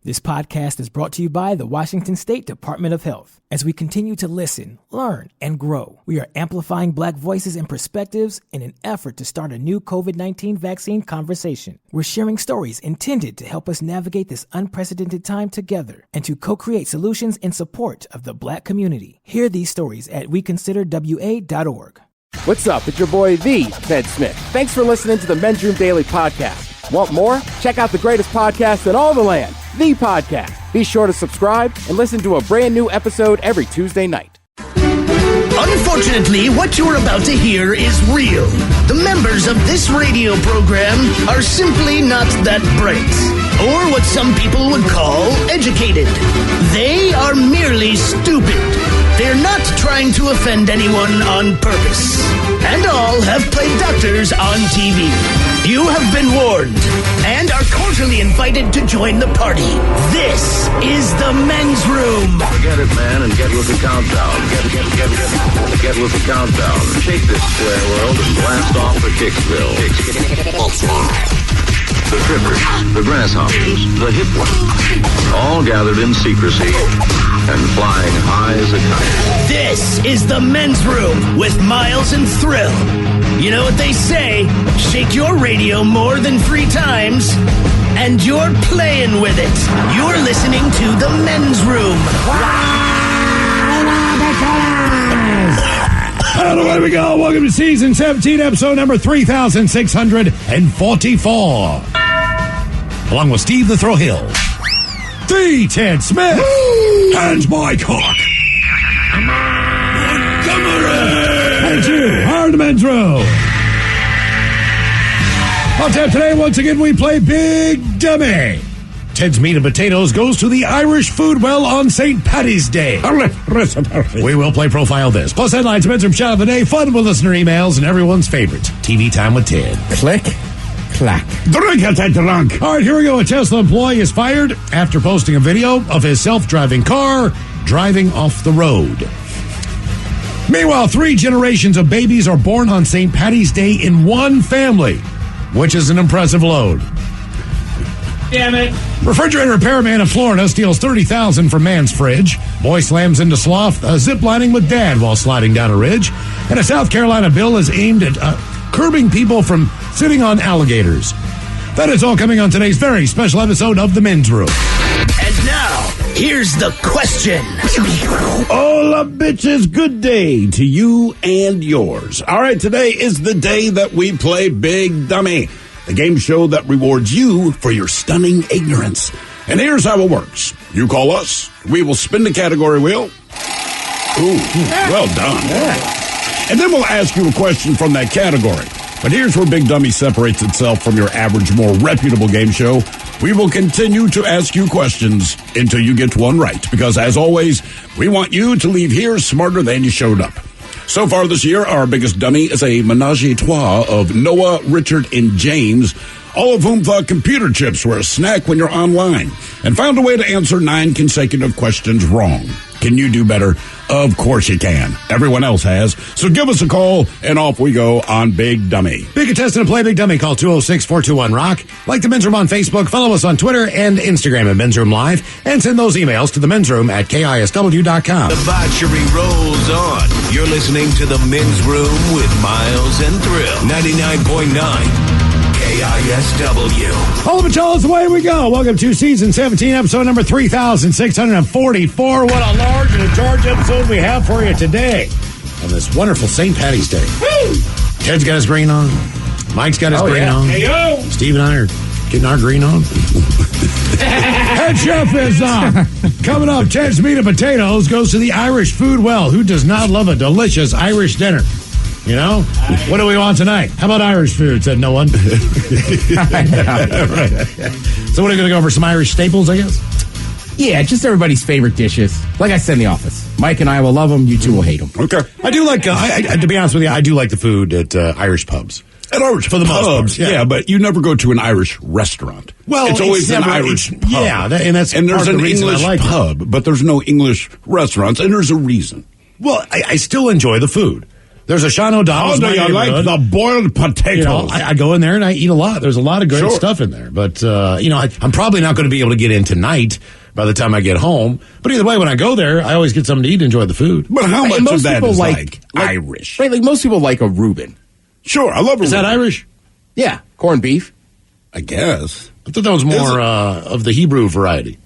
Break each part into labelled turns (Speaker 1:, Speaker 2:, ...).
Speaker 1: This podcast is brought to you by the Washington State Department of Health. As we continue to listen, learn, and grow, we are amplifying Black voices and perspectives in an effort to start a new COVID-19 vaccine conversation. We're sharing stories intended to help us navigate this unprecedented time together and to co-create solutions in support of the Black community. Hear these stories at weconsiderwa.org.
Speaker 2: What's up? It's your boy, the Ted Smith. Thanks for listening to the Men's Room Daily Podcast. Want more? Check out the greatest podcast in all the land, The Podcast. Be sure to subscribe and listen to a brand new episode every Tuesday night.
Speaker 3: Unfortunately, what you're about to hear is real. The members of this radio program are simply not that bright, or what some people would call educated. They are merely stupid. They're not trying to offend anyone on purpose. And all have played doctors on TV. You have been warned and are cordially invited to join the party. This is the Men's Room.
Speaker 4: Forget it, man, and get with the countdown. Get with the countdown. Shake this square world and blast off for Kicksville. The trippers, the grasshoppers, the hip ones, all gathered in secrecy and flying high as a kite.
Speaker 3: This is the Men's Room with Miles and Thrill. You know what they say, shake your radio more than 3 times, and you're playing with it. You're listening to the Men's Room.
Speaker 5: And away we go. Welcome to Season 17, episode number 3644. Along with Steve the Thrill Hill, the Ted Smith, and Mike Hawk. And you are the Men's Room. On tap today, once again, we play Big Dummy. Ted's Meat and Potatoes goes to the Irish Food Well on St. Paddy's Day. We will play Profile This. Plus headlines, Men's Room Shot of the Day, fun with listener emails, and everyone's favorite, TV Time with Ted.
Speaker 6: Click, clack.
Speaker 5: Drink at that drunk. All right, here we go. A Tesla employee is fired after posting a video of his self-driving car driving off the road. Meanwhile, 3 generations of babies are born on St. Paddy's Day in one family, which is an impressive load.
Speaker 6: Damn it.
Speaker 5: Refrigerator repairman in Florida steals $30,000 from man's fridge. Boy slams into sloth ziplining with dad while sliding down a ridge. And a South Carolina bill is aimed at curbing people from sitting on alligators. That is all coming on today's very special episode of The Men's Room.
Speaker 3: And now, here's the question.
Speaker 7: Hola, bitches. Good day to you and yours. All right, today is the day that we play Big Dummy, the game show that rewards you for your stunning ignorance. And here's how it works. You call us. We will spin the category wheel. Ooh, well done. And then we'll ask you a question from that category. But here's where Big Dummy separates itself from your average, more reputable game show. We will continue to ask you questions until you get one right. Because, as always, we want you to leave here smarter than you showed up. So far this year, our biggest dummy is a menage a trois of Noah, Richard, and James, all of whom thought computer chips were a snack when you're online, and found a way to answer 9 consecutive questions wrong. Can you do better? Of course you can. Everyone else has. So give us a call, and off we go on Big Dummy.
Speaker 5: Be a contestant and play Big Dummy. Call 206-421-ROCK. Like the Men's Room on Facebook. Follow us on Twitter and Instagram at Men's Room Live. And send those emails to the Men's Room at KISW.com.
Speaker 8: The debauchery rolls on. You're listening to the Men's Room with Miles and Thrill. 99.9. KISW.
Speaker 5: All of it, y'all, away we go. Welcome to Season 17, episode number 3644. What a large and a charged episode we have for you today on this wonderful St. Paddy's Day. Woo! Ted's got his green on. Mike's got his green on. Hey, yo! Steve and I are getting our green on. Head chef is coming up. Ted's Meat and Potatoes goes to the Irish Food Well. Who does not love a delicious Irish dinner? You know? What do we want tonight? How about Irish food? Said no one. Right. So what are we going to go over? Some Irish staples, I guess?
Speaker 6: Yeah, just everybody's favorite dishes. Like I said in the office. Mike and I will love them. You two will hate them.
Speaker 7: Okay.
Speaker 5: I do like, to be honest with you, I do like the food at Irish pubs.
Speaker 7: At Irish
Speaker 5: for the most part,
Speaker 7: yeah, but you never go to an Irish restaurant.
Speaker 5: Well,
Speaker 7: it's always an Irish pub.
Speaker 5: Yeah, and that's
Speaker 7: and there's
Speaker 5: part
Speaker 7: an
Speaker 5: of the reason
Speaker 7: English
Speaker 5: I like
Speaker 7: pub, but there's no English restaurants, and there's a reason.
Speaker 5: Well, I still enjoy the food. There's a Sean O'Donnell's.
Speaker 7: Oh, no, I like the boiled potatoes.
Speaker 5: You know, I go in there and I eat a lot. There's a lot of great stuff in there. But, I'm probably not going to be able to get in tonight by the time I get home. But either way, when I go there, I always get something to eat and enjoy the food.
Speaker 7: But how much of that is like Irish?
Speaker 6: Right, like most people like a Reuben.
Speaker 7: Sure, I love Reuben.
Speaker 5: Is that Irish?
Speaker 6: Yeah, corned beef.
Speaker 7: I guess.
Speaker 5: I thought that was more of the Hebrew variety.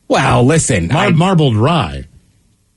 Speaker 6: Well, listen.
Speaker 5: Marbled rye.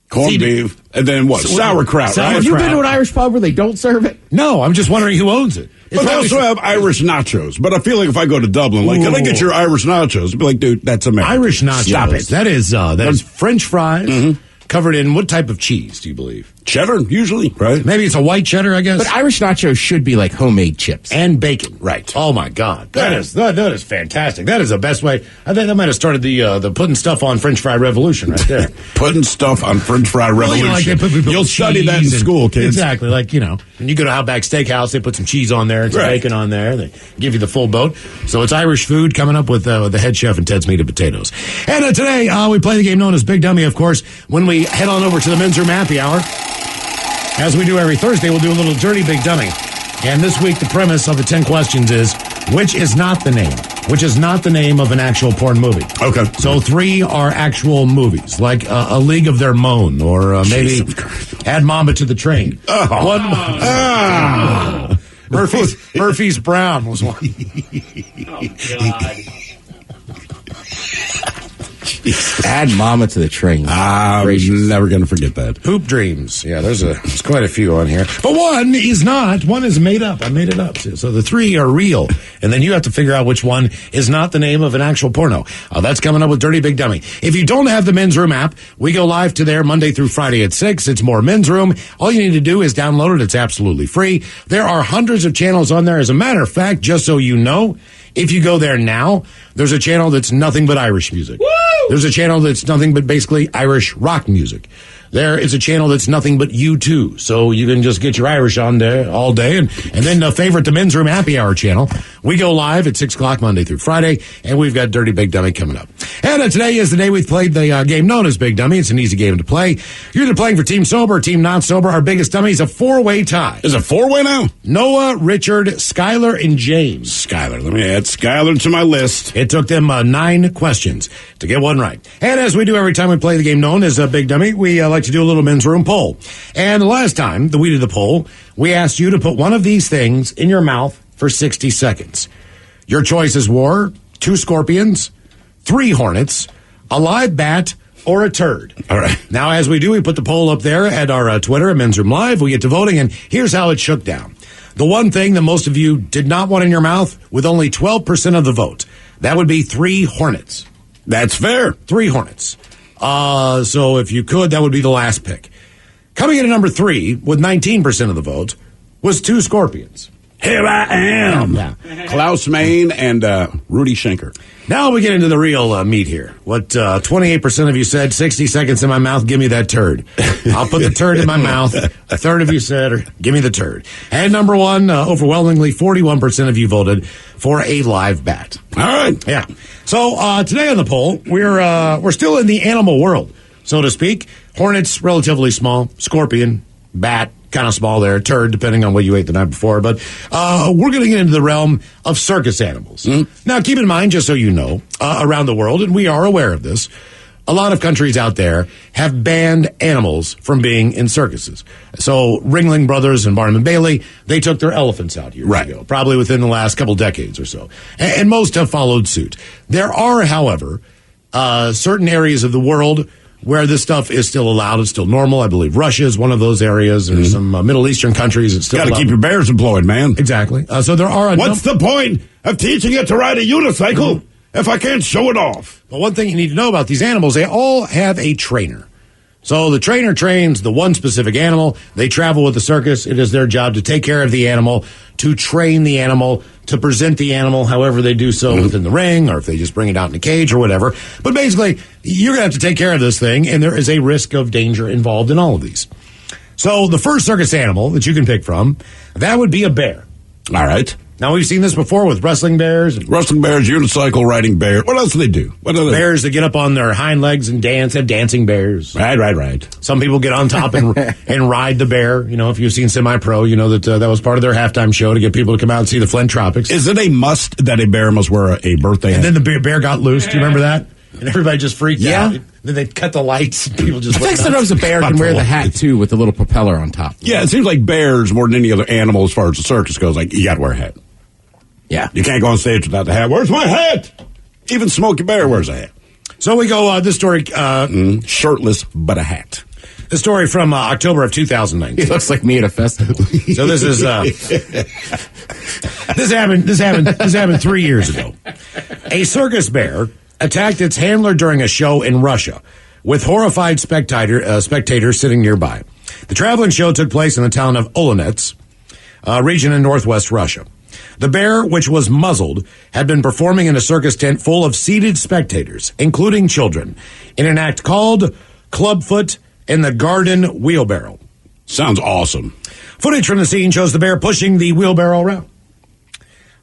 Speaker 7: Corned beef. And then what? Sauerkraut, right?
Speaker 6: Have you been to an Irish pub where they don't serve it?
Speaker 5: No, I'm just wondering who owns it.
Speaker 7: But they also have Irish nachos. But I feel like if I go to Dublin, like, can I get your Irish nachos? I'd be like, dude, that's American.
Speaker 5: Irish nachos.
Speaker 7: Stop it.
Speaker 5: That is French fries covered in what type of cheese, do you believe?
Speaker 7: Cheddar, usually, right?
Speaker 5: Maybe it's a white cheddar, I guess.
Speaker 6: But Irish nachos should be like homemade chips.
Speaker 5: And bacon.
Speaker 7: Right.
Speaker 5: Oh, my God. That is fantastic. That is the best way. I think that might have started the putting stuff on French fry revolution right there.
Speaker 7: Putting stuff on French fry revolution.
Speaker 5: Like
Speaker 7: You'll study that in school, kids.
Speaker 5: Exactly. Like, when you go to Outback Steakhouse, they put some cheese on there and some bacon on there. They give you the full boat. So it's Irish food coming up with the head chef and Ted's Meat and Potatoes. And today, we play the game known as Big Dummy, of course, when we head on over to the Men's Room Happy Hour. As we do every Thursday, we'll do a little Dirty Big Dummy. And this week, the premise of the 10 questions is, which is not the name? Which is not the name of an actual porn movie. Okay. So 3 are actual movies, like A League of Their Own, or maybe Add Mamba to the Train. Murphy's Brown was one.
Speaker 6: Oh, God. Add Mama to the Train.
Speaker 7: I'm never going to forget that.
Speaker 5: Poop Dreams. Yeah, there's quite a few on here. But one is not. One is made up. I made it up. So the 3 are real. And then you have to figure out which one is not the name of an actual porno. That's coming up with Dirty Big Dummy. If you don't have the Men's Room app, we go live to there Monday through Friday at 6. It's more Men's Room. All you need to do is download it. It's absolutely free. There are hundreds of channels on there. As a matter of fact, just so you know, if you go there now, there's a channel that's nothing but Irish music. Woo! There's a channel that's nothing but basically Irish rock music. There is a channel that's nothing but U2. So you can just get your Irish on there all day. And then favorite the Men's Room Happy Hour channel. We go live at 6 o'clock Monday through Friday. And we've got Dirty Big Dummy coming up. And today is the day we've played the game known as Big Dummy. It's an easy game to play. You're either playing for Team Sober or Team Not Sober. Our biggest dummy is a 4-way tie.
Speaker 7: Is it 4-way now?
Speaker 5: Noah, Richard, Skylar, and James.
Speaker 7: Skylar. Let me add Skylar to my list.
Speaker 5: It took them 9 questions to get one right. And as we do every time we play the game known as Big Dummy, we like to do a little Men's Room poll. And the last time that we did the poll, we asked you to put one of these things in your mouth for 60 seconds. Your choices were 2 scorpions, 3 hornets, a live bat, or a turd.
Speaker 7: All right.
Speaker 5: Now, as we do, we put the poll up there at our Twitter at Men's Room Live. We get to voting, and here's how it shook down. The one thing that most of you did not want in your mouth, with only 12% of the vote, that would be 3 hornets.
Speaker 7: That's fair.
Speaker 5: 3 hornets. So if you could, that would be the last pick. Coming in at number 3, with 19% of the vote, was 2 scorpions.
Speaker 7: Here I am.
Speaker 5: Yeah.
Speaker 7: Klaus Main and Rudy Schenker.
Speaker 5: Now we get into the real meat here. What 28% of you said, 60 seconds in my mouth, give me that turd. I'll put the turd in my mouth. A third of you said, give me the turd. And number 1, overwhelmingly 41% of you voted for a live bat.
Speaker 7: All right.
Speaker 5: Yeah. So today on the poll, we're still in the animal world, so to speak. Hornets, relatively small. Scorpion, bat, kind of small there. Turd, depending on what you ate the night before. But we're going to get into the realm of circus animals. Mm-hmm. Now, keep in mind, just so you know, around the world, and we are aware of this, a lot of countries out there have banned animals from being in circuses. So Ringling Brothers and Barnum and Bailey, they took their elephants out years ago, probably within the last couple decades or so. And most have followed suit. There are, however, certain areas of the world where this stuff is still allowed. It's still normal. I believe Russia is one of those areas. There's some Middle Eastern countries. It's still
Speaker 7: got to keep your bears employed, man.
Speaker 5: Exactly. So there are.
Speaker 7: What's the point of teaching it to ride a unicycle if I can't show it off?
Speaker 5: But one thing you need to know about these animals, they all have a trainer. So the trainer trains the one specific animal. They travel with the circus. It is their job to take care of the animal, to train the animal, to present the animal however they do so within the ring, or if they just bring it out in a cage or whatever. But basically, you're going to have to take care of this thing, and there is a risk of danger involved in all of these. So the first circus animal that you can pick from, that would be a bear.
Speaker 7: All right.
Speaker 5: Now, we've seen this before with wrestling bears.
Speaker 7: Wrestling bears, unicycle riding bear. What else do they do? What are they?
Speaker 5: Bears that get up on their hind legs and dance, have dancing bears.
Speaker 7: Right.
Speaker 5: Some people get on top and ride the bear. You know, if you've seen Semi-Pro, you know that was part of their halftime show to get people to come out and see the Flint Tropics.
Speaker 7: Is it a must that a bear must wear a birthday hat?
Speaker 5: And then the bear got loose. Do you remember that? And everybody just freaked out. Then they cut the lights. And people just.
Speaker 6: I think sometimes a bear can wear the hat too with the little propeller on top.
Speaker 7: Yeah, it seems like bears more than any other animal, as far as the circus goes, like you got to wear a hat.
Speaker 6: Yeah,
Speaker 7: you can't go on stage without the hat. Where's my hat? Even Smokey Bear wears a hat.
Speaker 5: So we go. This story,
Speaker 7: shirtless but a hat.
Speaker 5: The story from October of 2019.
Speaker 6: He looks like me at a festival.
Speaker 5: So this is this happened 3 years ago. A circus bear attacked its handler during a show in Russia, with horrified spectators sitting nearby. The traveling show took place in the town of Olonets, region in northwest Russia. The bear, which was muzzled, had been performing in a circus tent full of seated spectators, including children, in an act called Clubfoot in the Garden Wheelbarrow.
Speaker 7: Sounds awesome.
Speaker 5: Footage from the scene shows the bear pushing the wheelbarrow around,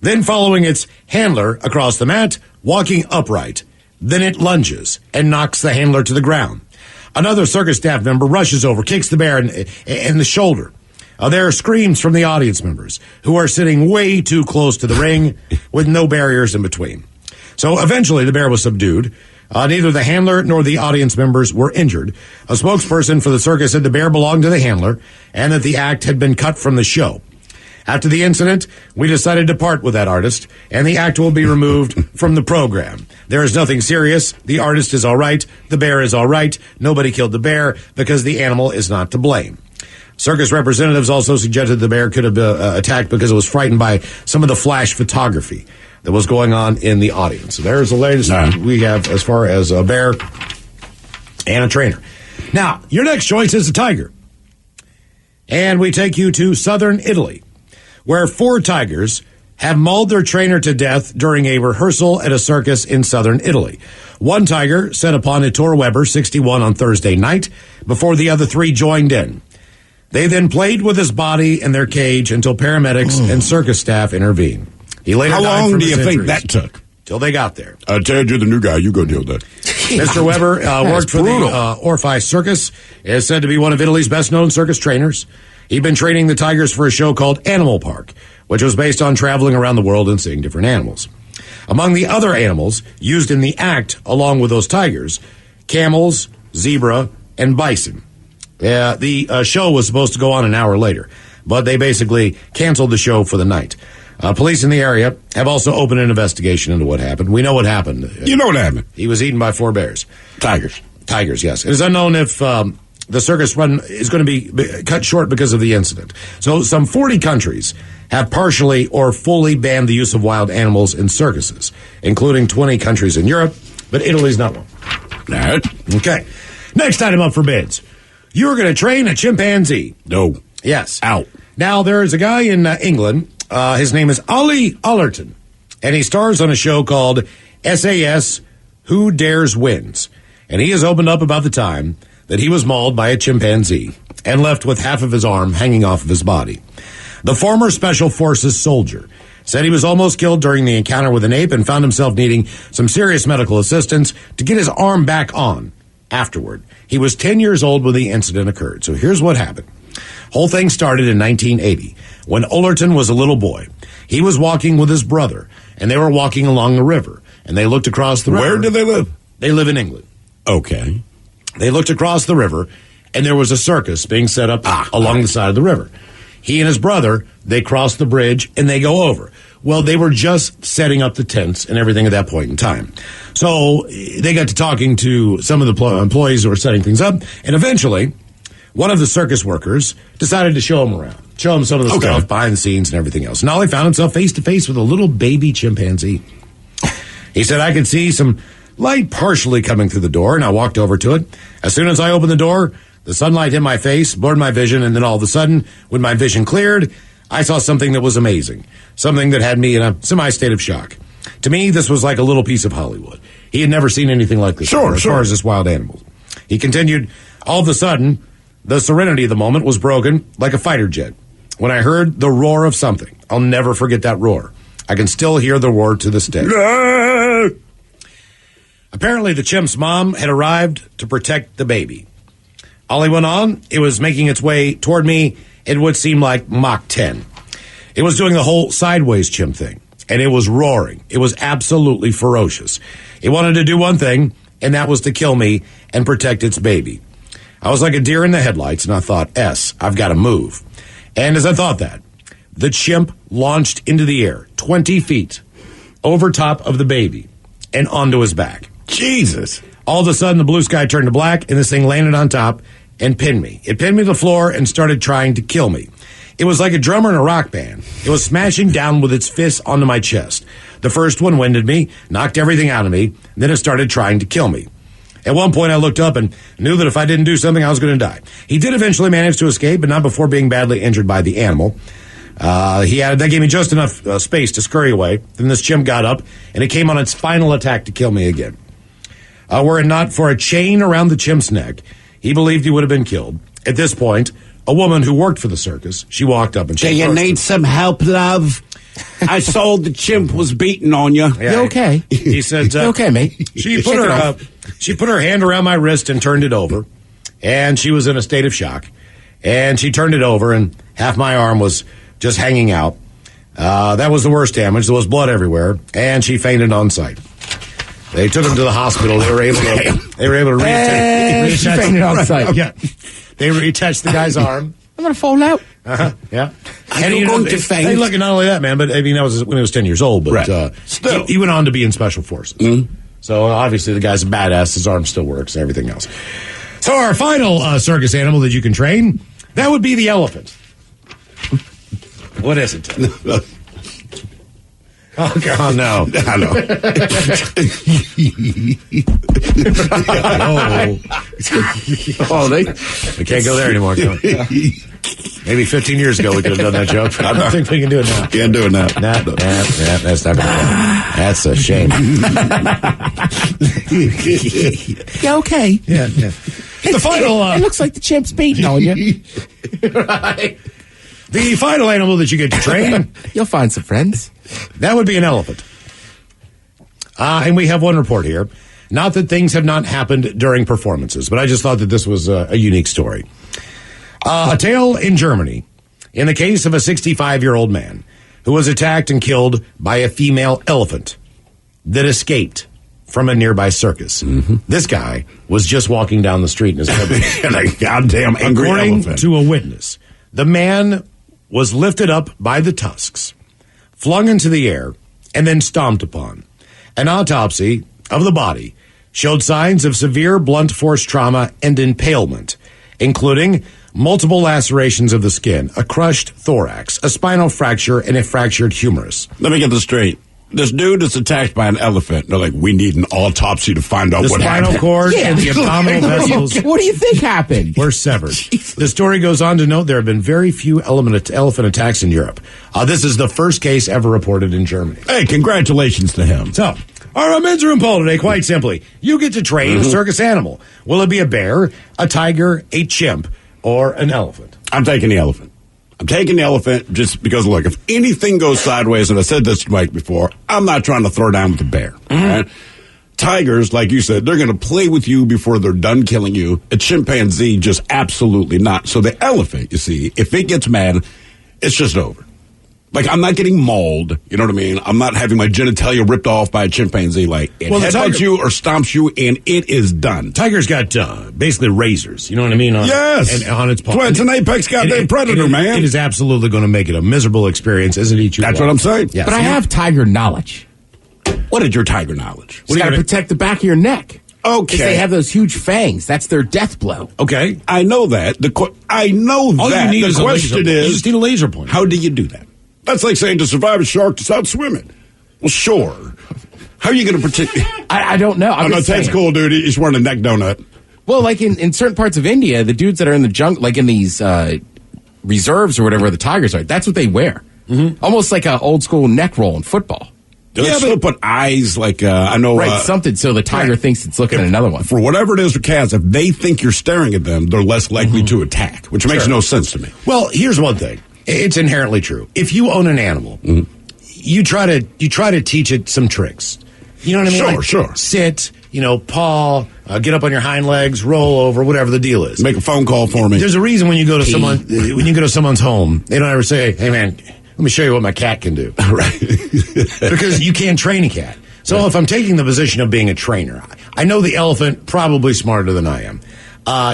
Speaker 5: then following its handler across the mat, walking upright. Then it lunges and knocks the handler to the ground. Another circus staff member rushes over, kicks the bear in the shoulder. There are screams from the audience members, who are sitting way too close to the ring with no barriers in between. So eventually the bear was subdued. Neither the handler nor the audience members were injured. A spokesperson for the circus said the bear belonged to the handler and that the act had been cut from the show. After the incident, we decided to part with that artist, and the act will be removed from the program. There is nothing serious. The artist is all right. The bear is all right. Nobody killed the bear because the animal is not to blame. Circus representatives also suggested the bear could have been attacked because it was frightened by some of the flash photography that was going on in the audience. So there's the latest we have as far as a bear and a trainer. Now, your next choice is a tiger. And we take you to southern Italy, where 4 tigers have mauled their trainer to death during a rehearsal at a circus in southern Italy. One tiger set upon Ettore Weber, 61, on Thursday night, before the other 3 joined in. They then played with his body in their cage until paramedics and circus staff intervened. He later died from his
Speaker 7: How long do you think
Speaker 5: injuries.
Speaker 7: that took?
Speaker 5: Till they got there.
Speaker 7: Ted, you're the new guy. You go deal with that.
Speaker 5: Mr. Weber worked for the Orphi Circus, is said to be one of Italy's best-known circus trainers. He'd been training the tigers for a show called Animal Park, which was based on traveling around the world and seeing different animals. Among the other animals used in the act, along with those tigers, camels, zebra, and bison. The show was supposed to go on an hour later, but they basically canceled the show for the night. Police in the area have also opened an investigation into what happened. We know what happened.
Speaker 7: You know what happened.
Speaker 5: He was eaten by 4 bears.
Speaker 7: Tigers.
Speaker 5: Tigers, yes. It is unknown if the circus run is going to be cut short because of the incident. So some 40 countries have partially or fully banned the use of wild animals in circuses, including 20 countries in Europe, but Italy's not one.
Speaker 7: All right.
Speaker 5: Okay. Next item up for bids. You're going to train a chimpanzee.
Speaker 7: No.
Speaker 5: Yes.
Speaker 7: Out.
Speaker 5: Now, there is a guy in England. His name is Ollie Allerton, and he stars on a show called SAS Who Dares Wins. And he has opened up about the time that he was mauled by a chimpanzee and left with half of his arm hanging off of his body. The former Special Forces soldier said he was almost killed during the encounter with an ape and found himself needing some serious medical assistance to get his arm back on afterward. He was 10 years old when the incident occurred. So here's what happened. Whole thing started in 1980 when Ullerton was a little boy. He was walking with his brother, and they were walking along the river, and they looked across the river.
Speaker 7: Where do they live?
Speaker 5: They live in England.
Speaker 7: Okay.
Speaker 5: They looked across the river, and there was a circus being set up along the side of the river. He and his brother, they crossed the bridge, and they go over. Well, they were just setting up the tents and everything at that point in time. So they got to talking to some of the employees who were setting things up, and eventually one of the circus workers decided to show him around, show him some of the stuff behind the scenes and everything else. Now he found himself face-to-face with a little baby chimpanzee. He said, I could see some light partially coming through the door, and I walked over to it. As soon as I opened the door, the sunlight hit my face, blurred my vision, and then all of a sudden, when my vision cleared, I saw something that was amazing, something that had me in a semi-state of shock. To me, this was like a little piece of Hollywood. He had never seen anything like this before, as far as this wild animal. He continued, all of a sudden, the serenity of the moment was broken like a fighter jet when I heard the roar of something, I'll never forget that roar. I can still hear the roar to this day. Apparently, the chimp's mom had arrived to protect the baby. Ollie went on. It was making its way toward me. It would seem like Mach 10. It was doing the whole sideways chimp thing, and it was roaring. It was absolutely ferocious. It wanted to do one thing, and that was to kill me and protect its baby. I was like a deer in the headlights, and I thought, I've got to move. And as I thought that, the chimp launched into the air 20 feet over top of the baby and onto his back.
Speaker 7: Jesus.
Speaker 5: All of a sudden, the blue sky turned to black, and this thing landed on top and pinned me. It pinned me to the floor and started trying to kill me. It was like a drummer in a rock band. It was smashing down with its fists onto my chest. The first one winded me, knocked everything out of me, and then it started trying to kill me. At one point, I looked up and knew that if I didn't do something, I was going to die. He did eventually manage to escape, but not before being badly injured by the animal. That gave me just enough space to scurry away. Then this chimp got up, and it came on its final attack to kill me again. Were it not for a chain around the chimp's neck, he believed he would have been killed. At this point, a woman who worked for the circus, she walked up and she...
Speaker 7: Do you need some help, love? I saw the chimp was beating on you.
Speaker 6: Yeah, you okay?
Speaker 5: He said...
Speaker 6: You okay, mate?
Speaker 5: She put her hand around my wrist and turned it over, and she was in a state of shock. And she turned it over, and half my arm was just hanging out. That was the worst damage. There was blood everywhere, and she fainted on sight. They took him to the hospital. They were able to reattach.
Speaker 6: She fainted on sight.
Speaker 5: Yeah, they reattached the guy's arm.
Speaker 6: I'm gonna fall out.
Speaker 5: Yeah.
Speaker 7: And you're going to faint.
Speaker 5: Hey, look, not only that, man, but I mean that was when he was 10 years old. But
Speaker 7: right. Still,
Speaker 5: he went on to be in special forces. Mm-hmm. So obviously the guy's a badass. His arm still works and everything else. So our final circus animal that you can train, that would be the elephant. What is it? Oh, God, no. I know.
Speaker 6: They
Speaker 5: can't go there anymore. Maybe 15 years ago we could have done that joke. I don't think we can do it now.
Speaker 7: Can't do it now.
Speaker 5: That's not going to happen. That's a shame.
Speaker 6: Yeah, okay.
Speaker 5: Yeah. The final...
Speaker 6: it looks like the chimp's beating on you.
Speaker 5: Right. The final animal that you get to train...
Speaker 6: You'll find some friends.
Speaker 5: That would be an elephant. And we have one report here. Not that things have not happened during performances, but I just thought that this was a unique story. A tale in Germany in the case of a 65-year-old man who was attacked and killed by a female elephant that escaped from a nearby circus. Mm-hmm. This guy was just walking down the street in his
Speaker 7: and a goddamn angry
Speaker 5: According
Speaker 7: elephant.
Speaker 5: to a witness, the man was lifted up by the tusks, flung into the air, and then stomped upon. An autopsy of the body showed signs of severe blunt force trauma and impalement, including multiple lacerations of the skin, a crushed thorax, a spinal fracture, and a fractured humerus.
Speaker 7: Let me get this straight. This dude is attacked by an elephant. They're like, we need an autopsy to find out what happened.
Speaker 5: The spinal cord and the abdominal vessels.
Speaker 6: What do you think happened?
Speaker 5: Were severed. The story goes on to note there have been very few elephant attacks in Europe. This is the first case ever reported in Germany.
Speaker 7: Hey, congratulations to him.
Speaker 5: So, our men's room poll today, quite simply, you get to train a circus animal. Will it be a bear, a tiger, a chimp, or an elephant?
Speaker 7: I'm taking the elephant. I'm taking the elephant just because, look, if anything goes sideways, and I said this to Mike before, I'm not trying to throw down with the bear. Mm-hmm. Right? Tigers, like you said, they're going to play with you before they're done killing you. A chimpanzee, just absolutely not. So the elephant, you see, if it gets mad, it's just over. Like, I'm not getting mauled, you know what I mean? I'm not having my genitalia ripped off by a chimpanzee. Like, it headbutts you or stomps you, and it is done.
Speaker 5: Tiger's got basically razors, you know what I mean?
Speaker 7: Yes.
Speaker 5: On its paw.
Speaker 7: It's an apex goddamn predator, man.
Speaker 5: It is absolutely going to make it a miserable experience as it eats you.
Speaker 7: That's what I'm saying.
Speaker 5: Yes.
Speaker 6: But I have tiger knowledge.
Speaker 7: What is your tiger knowledge?
Speaker 6: You got to protect the back of your neck.
Speaker 7: Okay.
Speaker 6: Because they have those huge fangs. That's their death blow.
Speaker 5: Okay.
Speaker 7: I know that.
Speaker 5: All you need is
Speaker 7: the question is,
Speaker 5: you just need a laser pointer.
Speaker 7: How do you do that? That's like saying to survive a shark, just out swimming. Well, sure. How are you going to protect?
Speaker 6: I don't know.
Speaker 7: I'm not saying it's cool, dude. He's wearing a neck donut.
Speaker 6: Well, like in certain parts of India, the dudes that are in the jungle, like in these reserves or whatever the tigers are, that's what they wear. Mm-hmm. Almost like an old school neck roll in football.
Speaker 7: Do they still put eyes like, I know.
Speaker 6: Right, something so the tiger thinks it's looking at another one.
Speaker 7: For whatever it is with cats, if they think you're staring at them, they're less likely to attack, which makes no sense to me.
Speaker 5: Well, here's one thing. It's inherently true. If you own an animal, you try to teach it some tricks. You know what I mean?
Speaker 7: Sure.
Speaker 5: Sit, paw, get up on your hind legs, roll over, whatever the deal is.
Speaker 7: Make a phone call for me.
Speaker 5: There's a reason when you go to someone's home, they don't ever say, "Hey man, let me show you what my cat can do."
Speaker 7: Right.
Speaker 5: Because you can't train a cat. So if I'm taking the position of being a trainer, I know the elephant probably smarter than I am.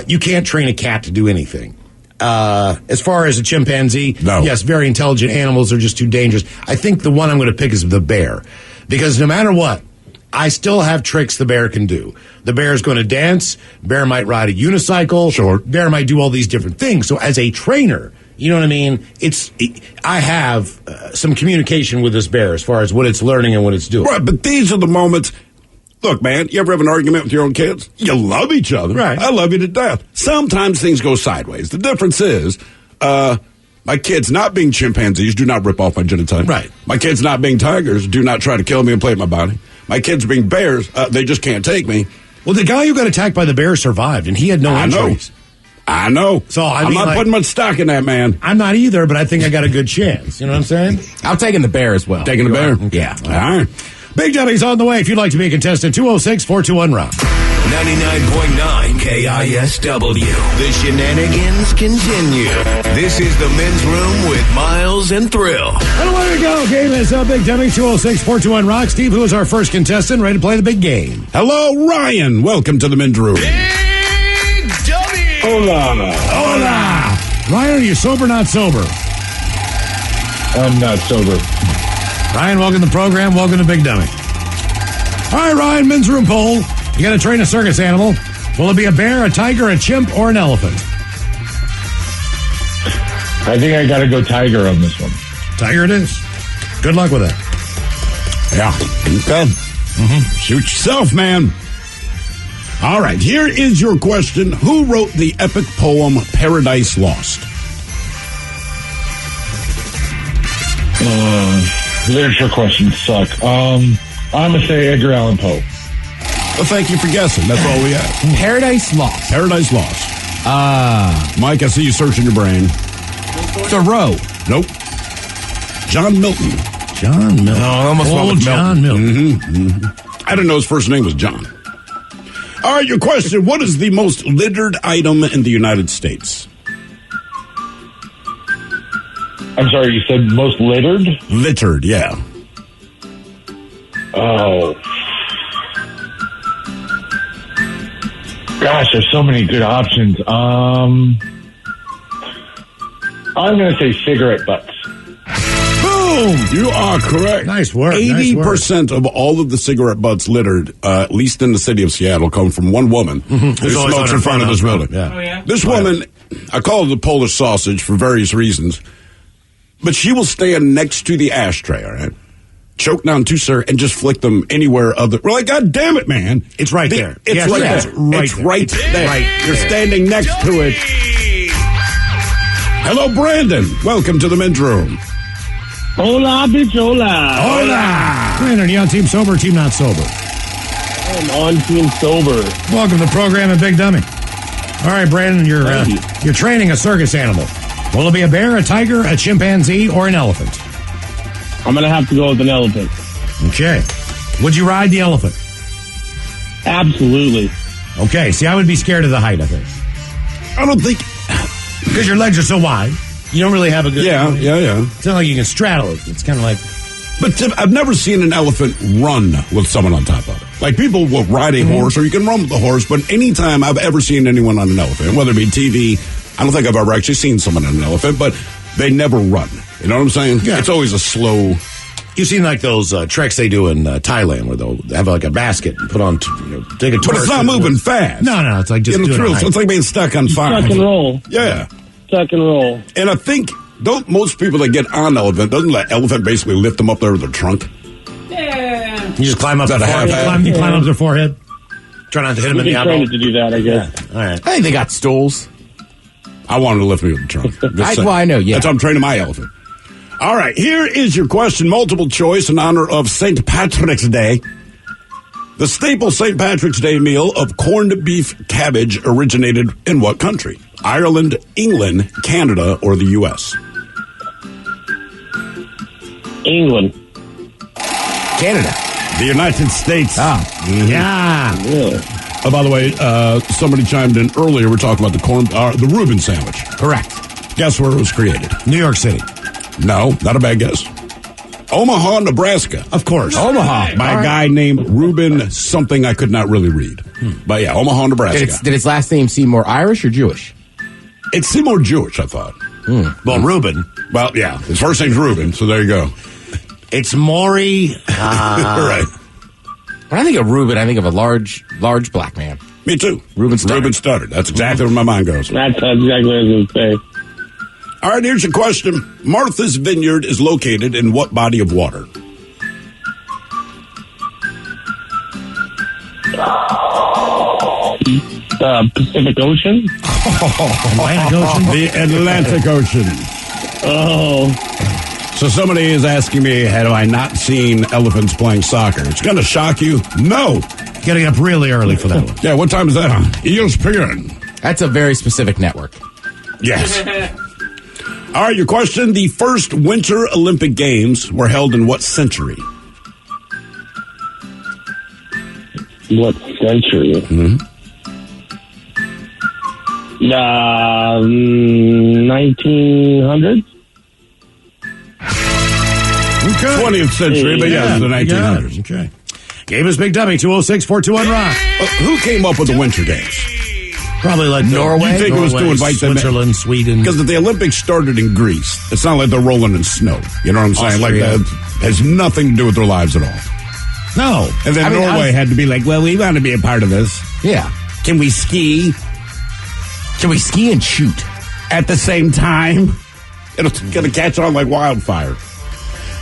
Speaker 5: You can't train a cat to do anything. As far as a chimpanzee, yes, very intelligent animals are just too dangerous. I think the one I'm going to pick is the bear. Because no matter what, I still have tricks the bear can do. The bear is going to dance. Bear might ride a unicycle.
Speaker 7: Sure.
Speaker 5: Bear might do all these different things. So as a trainer, you know what I mean? I have some communication with this bear as far as what it's learning and what it's doing.
Speaker 7: Right, but these are the moments. Look, man, you ever have an argument with your own kids? You love each other.
Speaker 5: Right.
Speaker 7: I love you to death. Sometimes things go sideways. The difference is, my kids not being chimpanzees do not rip off my genitalia.
Speaker 5: Right.
Speaker 7: My kids not being tigers do not try to kill me and play with my body. My kids being bears, they just can't take me.
Speaker 5: Well, the guy who got attacked by the bear survived, and he had no injuries.
Speaker 7: I know.
Speaker 5: So
Speaker 7: I'm not putting much stock in that, man.
Speaker 5: I'm not either, but I think I got a good chance. You know what I'm saying?
Speaker 6: I'm taking the bear as well.
Speaker 7: Taking the bear?
Speaker 5: Yeah.
Speaker 7: All right.
Speaker 5: Big W's on the way. If you'd like to be a contestant, 206-421-ROCK.
Speaker 8: 99.9 KISW. The shenanigans continue. This is the Men's Room with Miles and Thrill.
Speaker 5: And away we go. Game is Big Dummy, 206-421-ROCK. Steve, who is our first contestant, ready to play the big game?
Speaker 7: Hello, Ryan. Welcome to the Men's Room.
Speaker 8: Big W.
Speaker 5: Hola. Ryan, are you sober or not sober?
Speaker 9: I'm not sober.
Speaker 5: Ryan, welcome to the program. Welcome to Big Dummy. All right, Ryan, men's room poll. You got to train a circus animal. Will it be a bear, a tiger, a chimp, or an elephant?
Speaker 9: I think I got to go tiger on this one.
Speaker 5: Tiger it is. Good luck with it.
Speaker 7: Yeah. Okay. Shoot yourself, man. All right, here is your question. Who wrote the epic poem Paradise Lost?
Speaker 9: Literature questions suck. I'm going to say Edgar Allan Poe.
Speaker 7: Well, thank you for guessing. That's all we have.
Speaker 6: Paradise Lost.
Speaker 7: Paradise Lost. Mike, I see you searching your brain.
Speaker 6: Thoreau.
Speaker 7: Nope. John Milton.
Speaker 5: John Milton.
Speaker 6: No, I almost went with
Speaker 5: John Milton.
Speaker 7: I didn't know his first name was John. All right, your question. What is the most littered item in the United States?
Speaker 9: I'm sorry, you said most littered?
Speaker 7: Littered, yeah.
Speaker 9: Oh. Gosh, there's so many good options. I'm going to say cigarette butts.
Speaker 7: Boom! You are correct.
Speaker 5: Nice work.
Speaker 7: 80% of all of the cigarette butts littered, at least in the city of Seattle, come from one woman who smokes in front of this building.
Speaker 5: Yeah. Oh, yeah?
Speaker 7: This woman, I call her the Polish sausage for various reasons, but she will stand next to the ashtray, all right? Choke down two, sir, and just flick them anywhere other. We're like, God damn it, man.
Speaker 5: It's right there.
Speaker 7: It's
Speaker 5: Yes,
Speaker 7: right
Speaker 5: yes,
Speaker 7: there.
Speaker 5: right
Speaker 7: It's
Speaker 5: there.
Speaker 7: right there.
Speaker 5: Right
Speaker 7: You're
Speaker 5: there.
Speaker 7: standing next to it. Hello, Brandon. Welcome to the men's room.
Speaker 10: Hola, bitch, hola.
Speaker 5: Hola! Brandon, are you on team sober or team not sober?
Speaker 10: I'm on team sober.
Speaker 5: Welcome to the program at Big Dummy. All right, Brandon, you're training a circus animal. Will it be a bear, a tiger, a chimpanzee, or an elephant?
Speaker 10: I'm going to have to go with an elephant.
Speaker 5: Okay. Would you ride the elephant?
Speaker 10: Absolutely.
Speaker 5: Okay. See, I would be scared of the height, I think.
Speaker 7: I don't think...
Speaker 5: Because your legs are so wide. You don't really have a good...
Speaker 7: Yeah.
Speaker 5: It's not like you can straddle it. It's kind of like...
Speaker 7: But Tim, I've never seen an elephant run with someone on top of it. Like, people will ride a horse, or you can run with the horse, but anytime I've ever seen anyone on an elephant, whether it be TV, I don't think I've ever actually seen someone on an elephant, but they never run. You know what I'm saying?
Speaker 5: Yeah.
Speaker 7: It's always a slow...
Speaker 5: You've seen like those treks they do in Thailand where they'll have like a basket and put on, take a torch.
Speaker 7: But it's not moving fast.
Speaker 5: No, it's like just
Speaker 7: In the
Speaker 5: doing
Speaker 7: thrill,
Speaker 5: a hike.
Speaker 7: it's like being stuck on fire.
Speaker 10: Tuck and roll.
Speaker 7: Yeah.
Speaker 10: Tuck and roll.
Speaker 7: And I think, don't most people that get on elephant, doesn't that elephant basically lift them up there with their trunk?
Speaker 10: Yeah.
Speaker 5: You just climb up
Speaker 7: Is that
Speaker 5: the
Speaker 7: a
Speaker 5: forehead.
Speaker 7: half-half?
Speaker 5: You climb up their forehead. Try not to hit them in
Speaker 10: We
Speaker 5: the
Speaker 10: can train
Speaker 5: eyeball.
Speaker 10: it to do that, I guess.
Speaker 5: All right.
Speaker 6: I think they got stools.
Speaker 7: I wanted to lift me with the trunk. Just saying.
Speaker 6: Well, I know, yeah.
Speaker 7: That's how I'm training my elephant. All right, here is your question. Multiple choice in honor of St. Patrick's Day. The staple St. Patrick's Day meal of corned beef cabbage originated in what country? Ireland, England, Canada, or the U.S.?
Speaker 10: England.
Speaker 6: Canada.
Speaker 7: The United States.
Speaker 5: Yeah.
Speaker 10: Really?
Speaker 7: Oh, by the way, somebody chimed in earlier. We're talking about the Reuben sandwich.
Speaker 6: Correct.
Speaker 7: Guess where it was created?
Speaker 5: New York City.
Speaker 7: No, not a bad guess. Omaha, Nebraska.
Speaker 5: Of course.
Speaker 7: Omaha. By a guy named Reuben something I could not really read. But yeah, Omaha, Nebraska.
Speaker 6: Did its last name seem more Irish or Jewish?
Speaker 7: It seemed more Jewish, I thought.
Speaker 5: Well, Reuben.
Speaker 7: Well, yeah. His first name's Reuben, so there you go.
Speaker 5: It's Maury.
Speaker 7: Right.
Speaker 6: When I think of Reuben, I think of a large black man.
Speaker 7: Me too.
Speaker 6: Reuben Studdard.
Speaker 7: Reuben Studdard. That's exactly where my mind goes.
Speaker 10: That's exactly what I was going to say.
Speaker 7: All right, here's your question. Martha's Vineyard is located in what body of water?
Speaker 10: Pacific Ocean?
Speaker 5: Atlantic Ocean.
Speaker 7: The Atlantic Ocean.
Speaker 10: Oh.
Speaker 7: So somebody is asking me, have I not seen elephants playing soccer? It's going to shock you. No.
Speaker 5: Getting up really early for that one.
Speaker 7: Yeah, what time is that on? ESPN.
Speaker 6: That's a very specific network.
Speaker 7: Yes. All right, your question. The first Winter Olympic Games were held in what century?
Speaker 10: What century? 1900s?
Speaker 5: Okay.
Speaker 7: 20th century, but yes, the 1900s.
Speaker 5: Okay. Game is Big Dummy, 206-421-ROCK.
Speaker 7: Who came up with the Winter Games?
Speaker 5: Probably like
Speaker 6: Norway.
Speaker 7: You think it was to invite them in?
Speaker 5: Switzerland, Sweden.
Speaker 7: Because if the Olympics started in Greece, it's not like they're rolling in snow. You know what I'm saying?
Speaker 6: Austria.
Speaker 7: Like that has nothing to do with their lives at all.
Speaker 5: No.
Speaker 7: And then Norway had to be like, well, we want to be a part of this.
Speaker 6: Yeah.
Speaker 7: Can we ski
Speaker 6: Can we ski and shoot?
Speaker 7: at the same time? It's going to catch on like wildfire.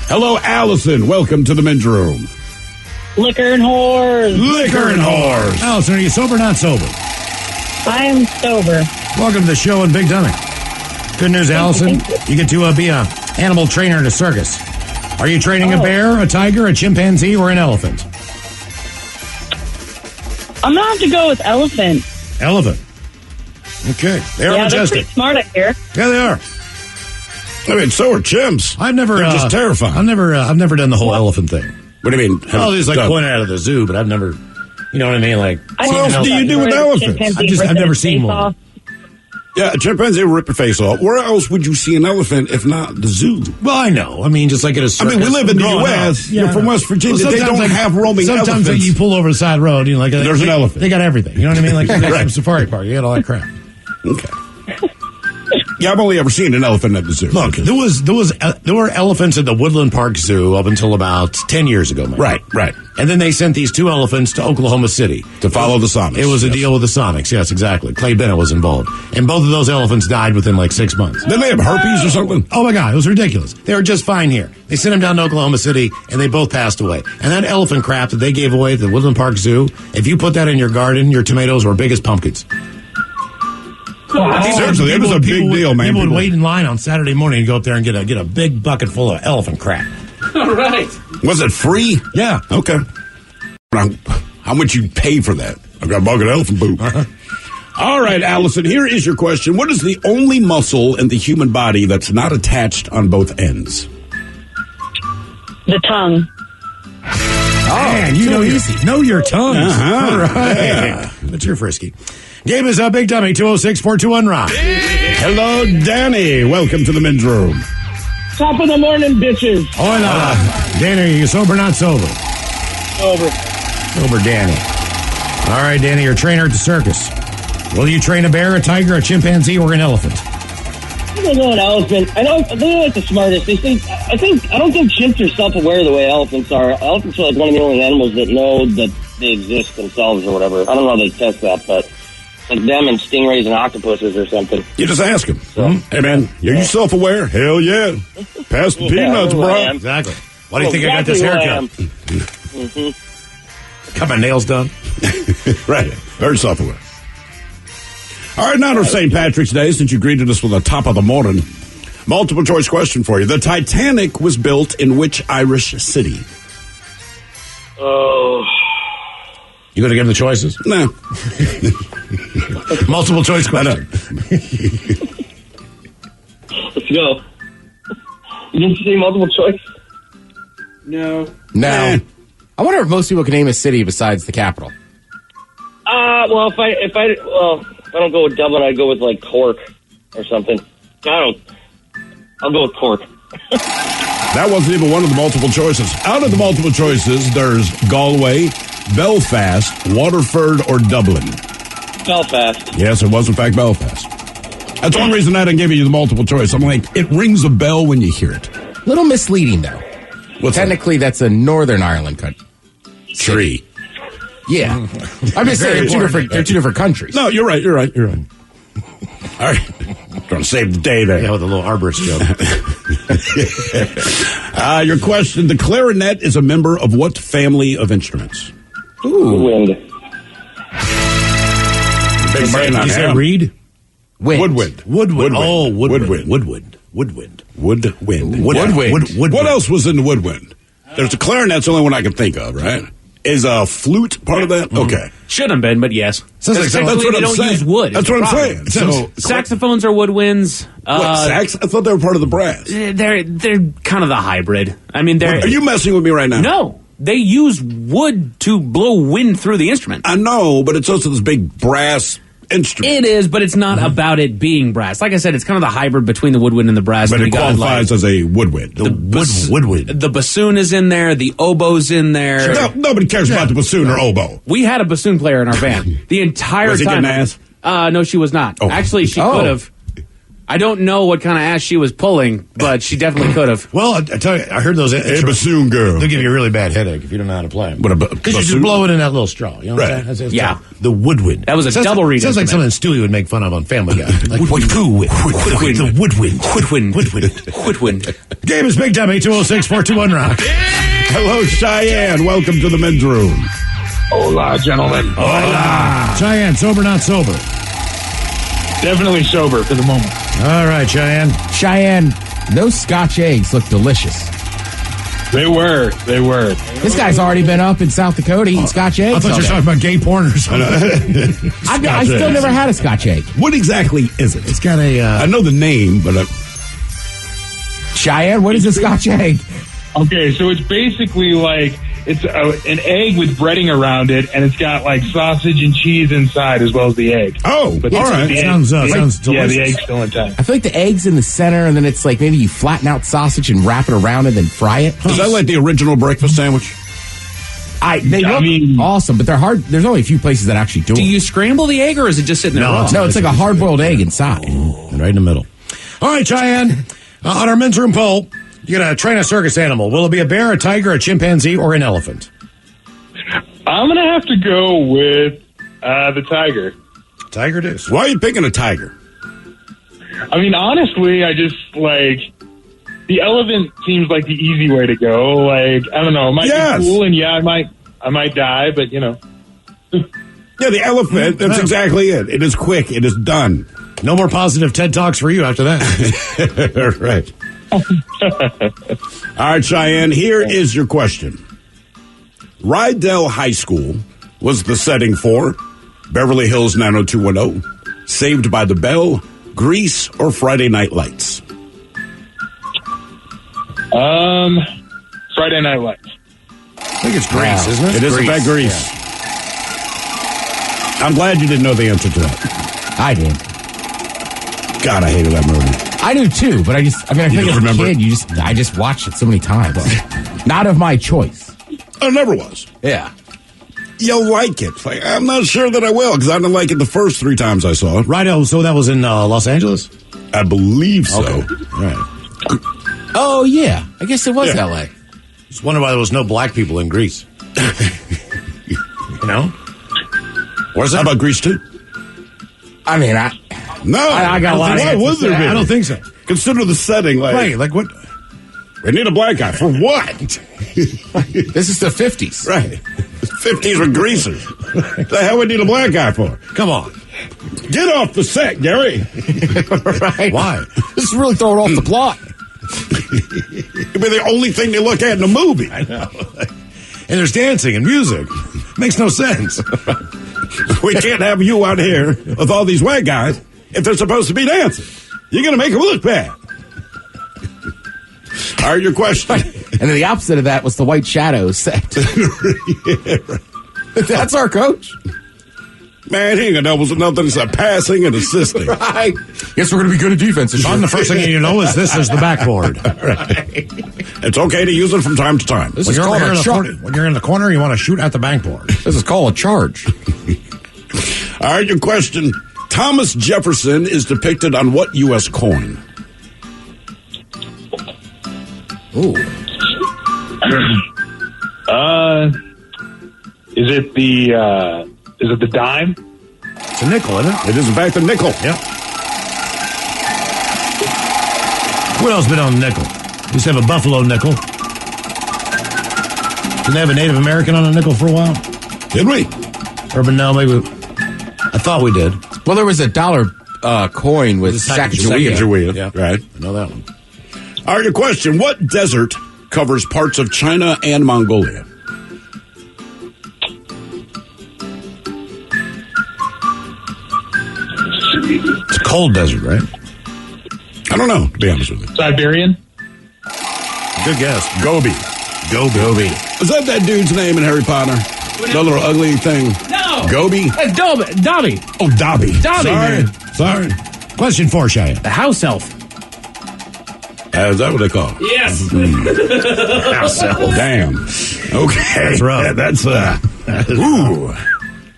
Speaker 7: Hello, Allison. Welcome to the men's room.
Speaker 11: Liquor and whores.
Speaker 7: Liquor and whores.
Speaker 5: Allison, are you sober or not sober?
Speaker 11: I am sober.
Speaker 5: Welcome to the show in Big Dummy. Good news, Allison. You get to be a animal trainer in a circus. Are you training a bear, a tiger, a chimpanzee, or an elephant?
Speaker 11: I'm going to have to go with elephant.
Speaker 5: Elephant. Okay. They're
Speaker 11: They're
Speaker 5: majestic.
Speaker 11: pretty smart, I hear.
Speaker 5: Yeah, they are.
Speaker 7: I mean, so are chimps.
Speaker 5: I've never.
Speaker 7: They're just terrifying.
Speaker 5: I've never done the whole elephant thing.
Speaker 7: What do you mean?
Speaker 5: Oh, it's like pointed out of the zoo, but I've never. You know what I mean? Like,
Speaker 11: I
Speaker 7: What
Speaker 11: know
Speaker 7: else do you do with elephants?
Speaker 5: I've never seen one.
Speaker 7: Yeah, a chimpanzee will rip your face off. Where else would you see an elephant if not the zoo?
Speaker 5: Well, I know. I mean, just like at a circus.
Speaker 7: I mean, we live in the
Speaker 5: growing
Speaker 7: U.S.
Speaker 5: up.
Speaker 7: You're from West Virginia.
Speaker 5: Well,
Speaker 7: They don't
Speaker 5: sometimes,
Speaker 7: have roaming
Speaker 5: sometimes
Speaker 7: elephants.
Speaker 5: you pull over the side road, you know, like
Speaker 7: There's an elephant.
Speaker 5: They got everything. You know what I mean? Like
Speaker 7: Right.
Speaker 5: some safari park. You got all that crap.
Speaker 7: Okay. Yeah, I've only ever seen an elephant at the zoo.
Speaker 5: Look, there were elephants at the Woodland Park Zoo up until about 10 years ago, man.
Speaker 7: Right.
Speaker 5: And then they sent these two elephants to Oklahoma City
Speaker 7: To follow the Sonics.
Speaker 5: It was a
Speaker 7: Yes.
Speaker 5: deal with the Sonics. Yes, exactly. Clay Bennett was involved, and both of those elephants died within like 6 months.
Speaker 7: Didn't they have herpes or something?
Speaker 5: Oh my God, it was ridiculous. They were just fine here. They sent them down to Oklahoma City, and they both passed away. And that elephant crap that they gave away at the Woodland Park Zoo, if you put that in your garden, your tomatoes were big as pumpkins.
Speaker 7: Seriously, it was a big deal, man.
Speaker 5: People would
Speaker 7: People-
Speaker 5: wait in line on Saturday morning and go up there and get a big bucket full of elephant crap.
Speaker 10: All right.
Speaker 7: Was it free?
Speaker 5: Yeah.
Speaker 7: Okay. Now, how much you pay for that? I've got a bucket of elephant poop. All right, Allison, here is your question. What is the only muscle in the human body that's not attached on both ends?
Speaker 11: The tongue.
Speaker 5: Man, you know your tongues.
Speaker 7: Uh-huh.
Speaker 5: All right.
Speaker 7: Yeah.
Speaker 5: But you're frisky. Game is up, Big Dummy, 206-421-ROCK.
Speaker 7: Hello, Danny. Welcome to the men's room.
Speaker 10: Top of the morning, bitches.
Speaker 5: Hola. Danny, are you sober or not sober?
Speaker 10: Over.
Speaker 5: Sober, Danny. All right, Danny, you're a trainer at the circus. Will you train a bear, a tiger, a chimpanzee, or an elephant?
Speaker 10: I'm gonna go an elephant. They're like the smartest. I don't think chimps are self-aware the way elephants are. Elephants are like one of the only animals that know that they exist themselves or whatever. I don't know how they test that, but like them and stingrays and octopuses or something.
Speaker 7: You just ask him. Hey, man, are you self-aware? Hell yeah. Pass the peanuts,
Speaker 10: I know who
Speaker 7: bro.
Speaker 10: I am.
Speaker 5: Exactly. Why do you think I got
Speaker 10: Exactly
Speaker 5: this
Speaker 10: who I
Speaker 5: haircut?
Speaker 10: am.
Speaker 5: Got my nails done.
Speaker 7: Right. Very self-aware. All right, now to St. Patrick's Day, since you greeted us with the top of the morning. Multiple choice question for you. The Titanic was built in which Irish city?
Speaker 10: Oh.
Speaker 5: You going to give them the choices?
Speaker 7: Nah.
Speaker 5: Multiple choice question.
Speaker 10: Let's go. You didn't say multiple choice?
Speaker 12: No.
Speaker 6: No. I wonder if most people can name a city besides the capital.
Speaker 10: Well, if I don't go with Dublin, I'd go with like Cork or something. I'll go with Cork.
Speaker 7: That wasn't even one of the multiple choices. Out of the multiple choices, there's Galway, Belfast, Waterford, or Dublin.
Speaker 10: Belfast.
Speaker 7: Yes, it was in fact Belfast. That's the only reason I didn't give you the multiple choice. I'm like, it rings a bell when you hear it.
Speaker 6: Little misleading, though. Technically, that's a Northern Ireland country.
Speaker 7: Tree.
Speaker 6: Yeah. I'm just saying they're two different countries.
Speaker 7: No, you're right. All right. Trying to save the day there.
Speaker 5: Yeah, with a little arborist joke.
Speaker 7: Your question. The clarinet is a member of what family of instruments?
Speaker 10: Ooh. Wind.
Speaker 7: Big brain on
Speaker 5: you say
Speaker 7: him.
Speaker 5: reed?
Speaker 7: Woodwind.
Speaker 5: Oh, woodwind.
Speaker 7: Woodwind.
Speaker 5: Woodwind.
Speaker 7: What else was in the woodwind? There's a clarinet's the only one I can think of, right? Is a flute part of that? Okay.
Speaker 12: Should have been, but yes.
Speaker 7: Sounds like
Speaker 12: Technically,
Speaker 7: that's what
Speaker 12: they
Speaker 7: I'm
Speaker 12: don't
Speaker 7: saying.
Speaker 12: use wood.
Speaker 7: That's what I'm saying. So
Speaker 12: Saxophones are woodwinds.
Speaker 7: what, sax? I thought they were part of the brass.
Speaker 12: They're kind of the hybrid. I mean, they're.
Speaker 7: Are you messing with me right now?
Speaker 12: No. They use wood to blow wind through the instrument.
Speaker 7: I know, but it's also this big brass instrument.
Speaker 12: It is, but it's not about it being brass. Like I said, it's kind of the hybrid between the woodwind and the brass.
Speaker 7: But
Speaker 12: And
Speaker 7: it
Speaker 12: we got,
Speaker 7: qualifies as a woodwind.
Speaker 5: Woodwind.
Speaker 12: The bassoon is in there. The oboe's in there.
Speaker 7: No, nobody cares about the bassoon or oboe.
Speaker 12: We had a bassoon player in our band the entire
Speaker 7: Was he
Speaker 12: time.
Speaker 7: getting ass?
Speaker 12: No, she was not.
Speaker 7: Oh.
Speaker 12: Actually, she could have. I don't know what kind of ass she was pulling, but she definitely could have.
Speaker 5: Well, I tell you, I heard those.
Speaker 7: A bassoon girl.
Speaker 5: They'll give you a really bad headache if you don't know how to play them. Because you just
Speaker 7: bassoon?
Speaker 5: blow it in that little straw. You know what I'm saying? That's
Speaker 12: Yeah.
Speaker 5: The woodwind.
Speaker 12: That was a double reed
Speaker 5: Sounds like
Speaker 12: instrument.
Speaker 5: something Stewie would make fun of on Family Guy. Like woodwind. The woodwind.
Speaker 12: Woodwind.
Speaker 5: Game is Big Dummy, 206-421-ROCK.
Speaker 7: Hello, Cheyenne. Welcome to the men's room.
Speaker 9: Hola, gentlemen.
Speaker 5: Hola. Cheyenne, sober, not sober?
Speaker 9: Definitely sober for the moment.
Speaker 5: All right, Cheyenne.
Speaker 6: Cheyenne, those Scotch eggs look delicious.
Speaker 9: They were.
Speaker 6: This guy's already been up in South Dakota eating Scotch eggs.
Speaker 5: I thought you were talking about gay porn or something.
Speaker 6: I still never had a Scotch egg.
Speaker 7: What exactly is it?
Speaker 5: It's got a...
Speaker 7: I know the name, but...
Speaker 6: Cheyenne, what is a Scotch egg?
Speaker 9: Okay, so it's basically like it's an egg with breading around it, and it's got like sausage and cheese inside as well as the egg.
Speaker 7: Oh,
Speaker 9: but
Speaker 7: all right.
Speaker 5: Sounds delicious.
Speaker 9: Yeah, the egg's still intact.
Speaker 6: I feel like the egg's in the center, and then it's like maybe you flatten out sausage and wrap it around and then fry it.
Speaker 7: Is that like the original breakfast sandwich?
Speaker 6: They look awesome, but they're hard. There's only a few places that actually do it.
Speaker 12: Do you scramble the egg, or is it just sitting there?
Speaker 6: No, it's like a hard-boiled egg inside.
Speaker 5: Right in the middle. All right, Cheyenne. On our men's room poll, you're going to train a circus animal. Will it be a bear, a tiger, a chimpanzee, or an elephant?
Speaker 9: I'm going to have to go with the tiger.
Speaker 5: Tiger it is.
Speaker 7: Why are you picking a tiger?
Speaker 9: I mean, honestly, I just, like, the elephant seems like the easy way to go. Like, I don't know, it might be cool, and yeah, I might die, but, you know.
Speaker 7: Yeah, the elephant, that's exactly it. It is quick. It is done.
Speaker 5: No more positive TED Talks for you after that.
Speaker 7: Right. All right, Cheyenne, here is your question. Rydell High School was the setting for Beverly Hills 90210, Saved by the Bell, Grease, or Friday Night Lights?
Speaker 9: Friday Night Lights.
Speaker 5: I think it's Grease, isn't it?
Speaker 7: It is in fact Grease. Yeah. I'm glad you didn't know the answer to that.
Speaker 6: I did.
Speaker 7: God, I hated that movie.
Speaker 6: I do too, but I think as a kid, I just watched it so many times. Not of my choice.
Speaker 7: Oh, it never was.
Speaker 6: Yeah.
Speaker 7: You'll like it. Like, I'm not sure that I will, because I didn't like it the first 3 times I saw it.
Speaker 5: Right, so that was in Los Angeles?
Speaker 7: I believe so.
Speaker 5: Okay.
Speaker 7: Right.
Speaker 6: Oh, yeah. I guess it was L.A.
Speaker 5: Just wonder why there was no black people in Greece. You know?
Speaker 7: How about Grease 2?
Speaker 6: I mean, I got a lot of answers.
Speaker 5: Why was there? I don't think so.
Speaker 7: Consider the setting.
Speaker 5: Like what?
Speaker 7: We need a black guy. For what?
Speaker 6: This is the 50s.
Speaker 7: Right. The 50s were greasers. The hell we need a black guy for?
Speaker 5: Come on.
Speaker 7: Get off the set, Gary.
Speaker 6: Right.
Speaker 5: Why?
Speaker 6: This is really throwing off the plot.
Speaker 7: It'd be the only thing they look at in the movie.
Speaker 5: I know. And there's dancing and music. Makes no sense.
Speaker 7: We can't have you out here with all these white guys if they're supposed to be dancing. You're going to make them look bad. All right, your question.
Speaker 6: And then the opposite of that was the White Shadows set. That's our coach.
Speaker 7: Man, he ain't got doubles with nothing except passing and assisting.
Speaker 6: Right. Guess we're going to be good at defense this year.
Speaker 5: The first thing you know is this is the backboard.
Speaker 7: Right. It's okay to use it from time to time.
Speaker 5: When you're in the corner, you want to shoot at the backboard.
Speaker 6: This is called a charge.
Speaker 7: All right, your question. Thomas Jefferson is depicted on what U.S. coin?
Speaker 6: Ooh.
Speaker 9: Is it the dime?
Speaker 5: It's a nickel, isn't it?
Speaker 7: It is in fact a nickel.
Speaker 5: Yep. What else been on the nickel? Used to have a buffalo nickel. Didn't they have a Native American on a nickel for a while?
Speaker 7: Did we?
Speaker 5: Urban now, maybe. I thought we did.
Speaker 6: Well, there was a dollar coin with Sacagawea.
Speaker 7: Yeah, right.
Speaker 5: I know that one.
Speaker 7: All right, your question. What desert covers parts of China and Mongolia?
Speaker 5: It's a cold desert, right?
Speaker 7: I don't know, to be honest with you.
Speaker 9: Siberian?
Speaker 5: Good guess.
Speaker 7: Gobi.
Speaker 5: Gobi.
Speaker 7: Is that dude's name in Harry Potter? The little ugly thing?
Speaker 12: No.
Speaker 7: Gobi?
Speaker 12: Dobby.
Speaker 7: Oh, Dobby.
Speaker 12: Dobby, man.
Speaker 7: Sorry.
Speaker 5: Question 4, Shia.
Speaker 12: The house elf.
Speaker 7: Is that what they call it?
Speaker 12: Yes.
Speaker 5: House elf.
Speaker 7: Damn. Okay.
Speaker 5: That's rough.
Speaker 7: Ooh.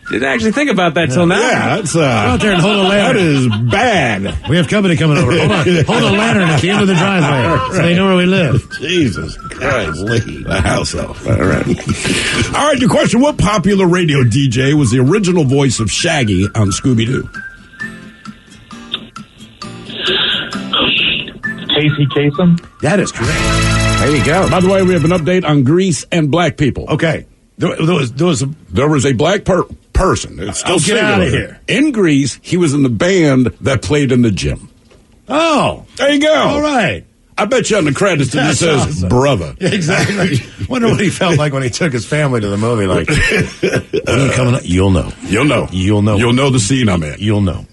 Speaker 12: Didn't actually think about that till now.
Speaker 7: Yeah, that's
Speaker 5: Go out there and hold a lantern.
Speaker 7: that is bad.
Speaker 5: We have company coming over. Hold on. Hold a lantern at the end of the driveway so they know where we live.
Speaker 7: Jesus Christ. The house elf. All right. All right, your question. What popular radio DJ was the original voice of Shaggy on Scooby-Doo?
Speaker 9: Casey Kasem?
Speaker 5: That is correct.
Speaker 6: There you go.
Speaker 7: By the way, we have an update on Grease and black people.
Speaker 5: Okay. There was
Speaker 7: a black person. It's still
Speaker 5: get out of
Speaker 7: singular.
Speaker 5: here.
Speaker 7: In Grease, he was in the band that played in the gym.
Speaker 5: Oh.
Speaker 7: There you go.
Speaker 5: All right.
Speaker 7: I bet you on the credits it just says
Speaker 5: awesome.
Speaker 7: brother.
Speaker 5: Yeah, exactly. Wonder what he felt like when he took his family to the movie. Like, when you coming up? You'll know.
Speaker 7: You'll know.
Speaker 5: You'll know.
Speaker 7: You'll know the scene I'm in.
Speaker 5: You'll know.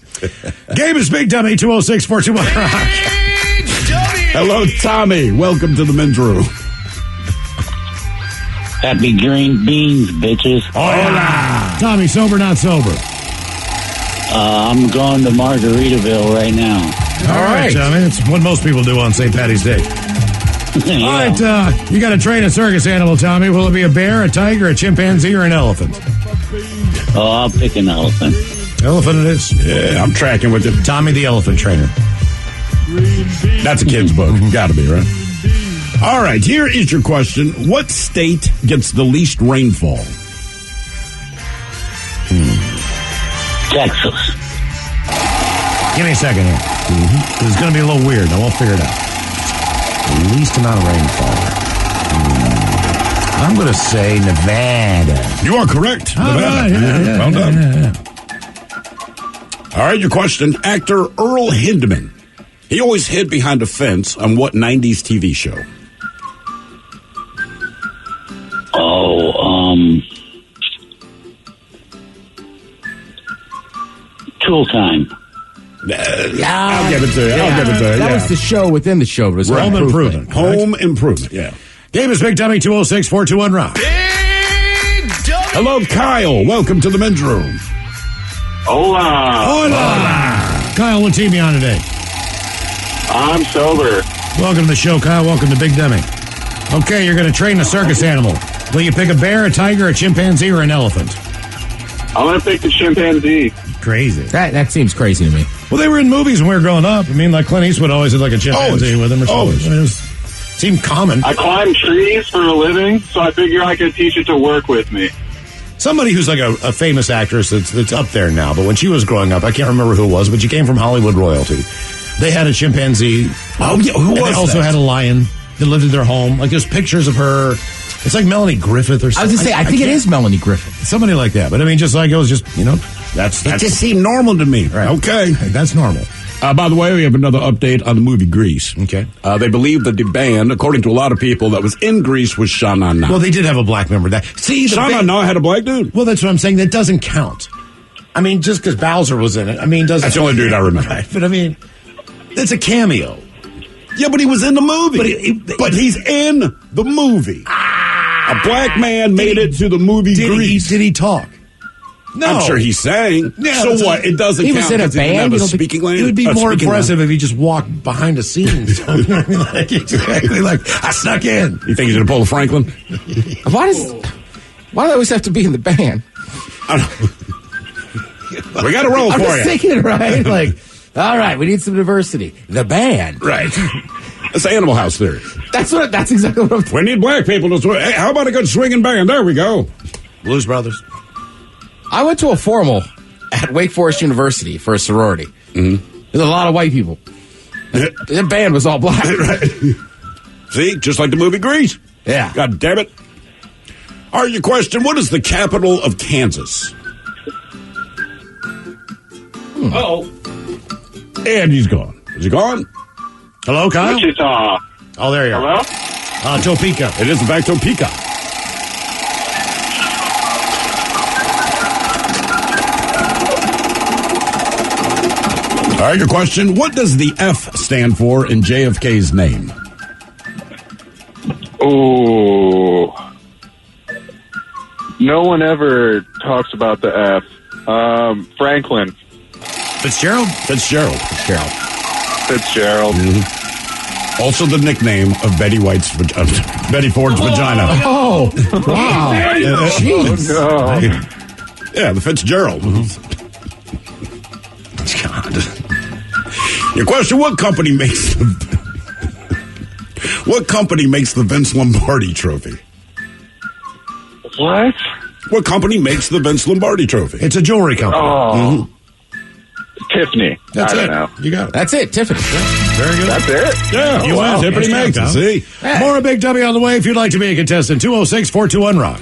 Speaker 5: Game is Big Dummy, 206-421.
Speaker 7: Hello, Tommy. Welcome to the men's room.
Speaker 10: Happy green beans, bitches.
Speaker 5: Hola. Tommy, sober, not sober?
Speaker 10: I'm going to Margaritaville right now.
Speaker 5: All right, Tommy. That's what most people do on St. Patty's Day.
Speaker 10: Yeah.
Speaker 5: All right, you got to train a circus animal, Tommy. Will it be a bear, a tiger, a chimpanzee, or an elephant?
Speaker 10: Oh, I'll pick an elephant.
Speaker 5: Elephant it is.
Speaker 7: Yeah, I'm tracking with you.
Speaker 5: Tommy the elephant trainer.
Speaker 7: That's a kid's book. Got to be, right? All right, here is your question. What state gets the least rainfall?
Speaker 10: Texas.
Speaker 5: Give me a second here. This is going to be a little weird. I won't figure it out. The least amount of rainfall. I'm going to say Nevada.
Speaker 7: You are correct.
Speaker 5: Nevada.
Speaker 7: Right,
Speaker 5: Yeah,
Speaker 7: well done.
Speaker 5: Yeah.
Speaker 7: All right, your question. Actor Earl Hindman. He always hid behind a fence on what 90s TV show?
Speaker 10: Tool Time.
Speaker 7: I'll give it to you.
Speaker 6: That was the show within the show. It was
Speaker 7: Home
Speaker 6: Improvement.
Speaker 7: Home Improvement, yeah.
Speaker 5: Game is Big Dummy, 206-421 Rock.
Speaker 7: Hello, Kyle. Welcome to the men's room.
Speaker 13: Hola.
Speaker 5: Kyle, what team you on today?
Speaker 13: I'm sober.
Speaker 5: Welcome to the show, Kyle. Welcome to Big Dummy. Okay, you're going to train a circus animal. Will you pick a bear, a tiger, a chimpanzee, or an elephant?
Speaker 13: I'm going to pick the chimpanzee.
Speaker 5: Crazy.
Speaker 6: That seems crazy to me.
Speaker 5: Well, they were in movies when we were growing up. I mean, like Clint Eastwood always had like a chimpanzee with him or something. I mean, it seemed common.
Speaker 13: I climb trees for a living, so I figure I could teach it to work with me.
Speaker 5: Somebody who's like a famous actress that's up there now, but when she was growing up, I can't remember who it was, but she came from Hollywood royalty. They had a chimpanzee.
Speaker 7: Oh, yeah, who was
Speaker 5: They also had a lion that lived in their home. Like, there's pictures of her. It's like Melanie Griffith or something.
Speaker 6: I was going to say, I think it is Melanie Griffith.
Speaker 5: Somebody like that. But I mean, just like, it was just, that's
Speaker 7: It just seemed normal to me.
Speaker 5: Right.
Speaker 7: Okay.
Speaker 5: That's normal.
Speaker 7: By the way, we have another update on the movie Grease.
Speaker 5: Okay.
Speaker 7: They believe that the band, according to a lot of people, that was in Grease was Sha Na Na.
Speaker 5: Well, they did have a black member.
Speaker 7: Sha Na Na had a black dude.
Speaker 5: Well, that's what I'm saying. That doesn't count. I mean, just because Bowser was in it, doesn't.
Speaker 7: That's the only dude I remember.
Speaker 5: Right. But I mean, it's a cameo.
Speaker 7: Yeah, but he was in the movie. But he's in the movie. A black man made it to the movie Grease.
Speaker 5: Did he talk? No.
Speaker 7: I'm sure he sang.
Speaker 5: Yeah,
Speaker 7: so what? It doesn't
Speaker 6: he
Speaker 7: count.
Speaker 6: was in a band.
Speaker 7: He speaking language.
Speaker 5: It would be more impressive if he just walked behind the scenes. Like, exactly like, I snuck in.
Speaker 7: You think he's going to pull a Franklin?
Speaker 6: Why do they always have to be in the band?
Speaker 7: I don't know. We got a roll
Speaker 6: I'm
Speaker 7: for
Speaker 6: just
Speaker 7: you.
Speaker 6: thinking, right? Like, all right, we need some diversity. The band.
Speaker 7: Right. That's Animal House theory.
Speaker 6: That's exactly what I'm thinking.
Speaker 7: We need black people to swing. Hey, how about a good swinging band? There we go.
Speaker 5: Blues Brothers.
Speaker 6: I went to a formal at Wake Forest University for a sorority. Mm-hmm. There's a lot of white people. The band was all black.
Speaker 7: Right. See, just like the movie Grease.
Speaker 6: Yeah.
Speaker 7: God damn it. All right, your question, what is the capital of Kansas?
Speaker 13: Oh.
Speaker 7: And he's gone. Is he gone?
Speaker 5: Hello, Kyle?
Speaker 13: Wichita.
Speaker 5: Oh, there you are.
Speaker 13: Hello?
Speaker 5: Topeka.
Speaker 7: It is in fact Topeka. All right, your question. What does the F stand for in JFK's name?
Speaker 13: Oh. No one ever talks about the F. Franklin.
Speaker 5: Fitzgerald?
Speaker 7: Fitzgerald.
Speaker 13: Mm-hmm.
Speaker 7: Also the nickname of Betty Betty Ford's vagina.
Speaker 6: Oh, wow.
Speaker 7: Jeez.
Speaker 13: Oh, no.
Speaker 7: Yeah, the Fitzgerald. God. Your question, what company makes the Vince Lombardi trophy?
Speaker 13: What?
Speaker 7: What company makes the Vince Lombardi trophy?
Speaker 5: It's a jewelry company.
Speaker 13: Oh. Tiffany.
Speaker 7: That's
Speaker 13: I don't
Speaker 7: it.
Speaker 13: know.
Speaker 7: You got it.
Speaker 6: That's it, Tiffany.
Speaker 5: Very good.
Speaker 13: That's it?
Speaker 7: Yeah,
Speaker 5: You
Speaker 7: wow.
Speaker 5: win.
Speaker 7: Tiffany
Speaker 5: Nice
Speaker 7: makes
Speaker 5: job,
Speaker 7: it.
Speaker 5: Tom.
Speaker 7: See?
Speaker 5: More Big W on the way if you'd like to be a contestant. 206-421-ROCK.